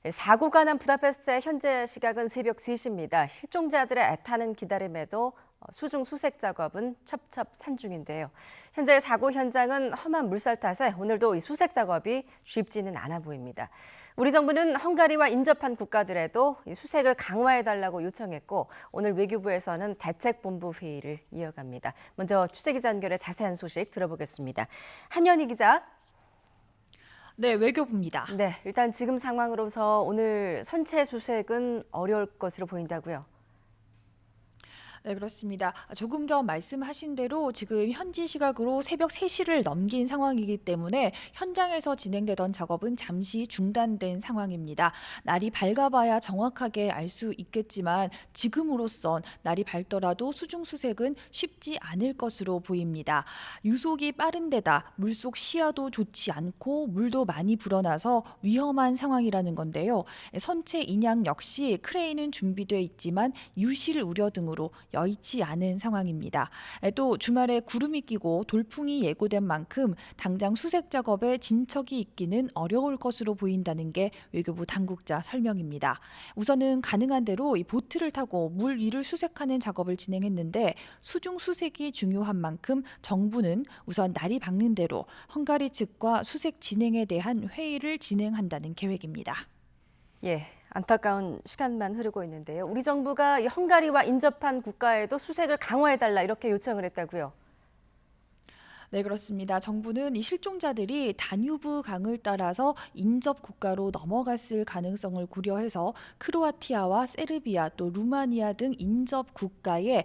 사고가 난 부다페스트의 현재 시각은 새벽 3시입니다. 실종자들의 애타는 기다림에도 수중 수색 작업은 첩첩산중인데요. 현재 사고 현장은 험한 물살 탓에 오늘도 이 수색 작업이 쉽지는 않아 보입니다. 우리 정부는 헝가리와 인접한 국가들에도 이 수색을 강화해달라고 요청했고 오늘 외교부에서는 대책본부 회의를 이어갑니다. 먼저 취재기자 연결해 자세한 소식 들어보겠습니다. 한연희 기자. 네, 외교부입니다. 네, 일단 지금 상황으로서 오늘 선체 수색은 어려울 것으로 보인다고요. 네, 그렇습니다. 조금 전 말씀하신 대로 지금 현지 시각으로 새벽 3시를 넘긴 상황이기 때문에 현장에서 진행되던 작업은 잠시 중단된 상황입니다. 날이 밝아봐야 정확하게 알 수 있겠지만 지금으로선 날이 밝더라도 수중 수색은 쉽지 않을 것으로 보입니다. 유속이 빠른 데다 물속 시야도 좋지 않고 물도 많이 불어나서 위험한 상황이라는 건데요. 선체 인양 역시 크레인은 준비돼 있지만 유실 우려 등으로 여의치 않은 상황입니다. 또 주말에 구름이 끼고 돌풍이 예고된 만큼 당장 수색 작업에 진척이 있기는 어려울 것으로 보인다는 게 외교부 당국자 설명입니다. 우선은 가능한 대로 이 보트를 타고 물 위를 수색하는 작업을 진행했는데 수중 수색이 중요한 만큼 정부는 우선 날이 밝는 대로 헝가리 측과 수색 진행에 대한 회의를 진행한다는 계획입니다. 예, 안타까운 시간만 흐르고 있는데요. 우리 정부가 이 헝가리와 인접한 국가에도 수색을 강화해달라 이렇게 요청을 했다고요. 네, 그렇습니다. 정부는 이 실종자들이 다뉴브 강을 따라서 인접 국가로 넘어갔을 가능성을 고려해서 크로아티아와 세르비아 또 루마니아 등 인접 국가에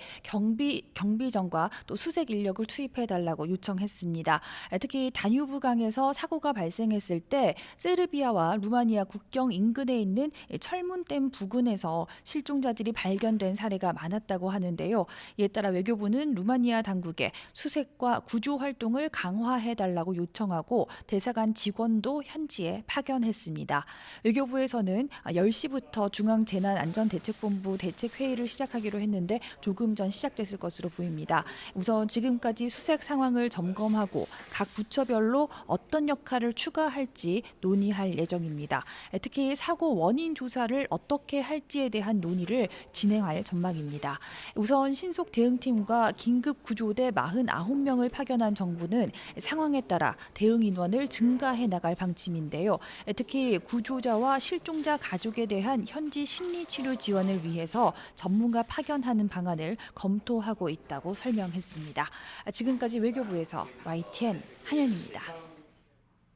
경비정과 또 수색 인력을 투입해달라고 요청했습니다. 특히 다뉴브 강에서 사고가 발생했을 때 세르비아와 루마니아 국경 인근에 있는 철문댐 부근에서 실종자들이 발견된 사례가 많았다고 하는데요. 이에 따라 외교부는 루마니아 당국에 수색과 구조 활동을 강화해달라고 요청하고 대사관 직원도 현지에 파견했습니다. 외교부에서는 10시부터 중앙재난안전대책본부 대책회의를 시작하기로 했는데 조금 전 시작됐을 것으로 보입니다. 우선 지금까지 수색 상황을 점검하고 각 부처별로 어떤 역할을 추가할지 논의할 예정입니다. 특히 사고 원인 조사를 어떻게 할지에 대한 논의를 진행할 전망입니다. 우선 신속 대응팀과 긴급 구조대 49명을 파견한 정부는 상황에 따라 대응 인원을 증가해 나갈 방침인데요. 특히 구조자와 실종자 가족에 대한 현지 심리치료 지원을 위해서 전문가 파견하는 방안을 검토하고 있다고 설명했습니다. 지금까지 외교부에서 YTN 한연입니다.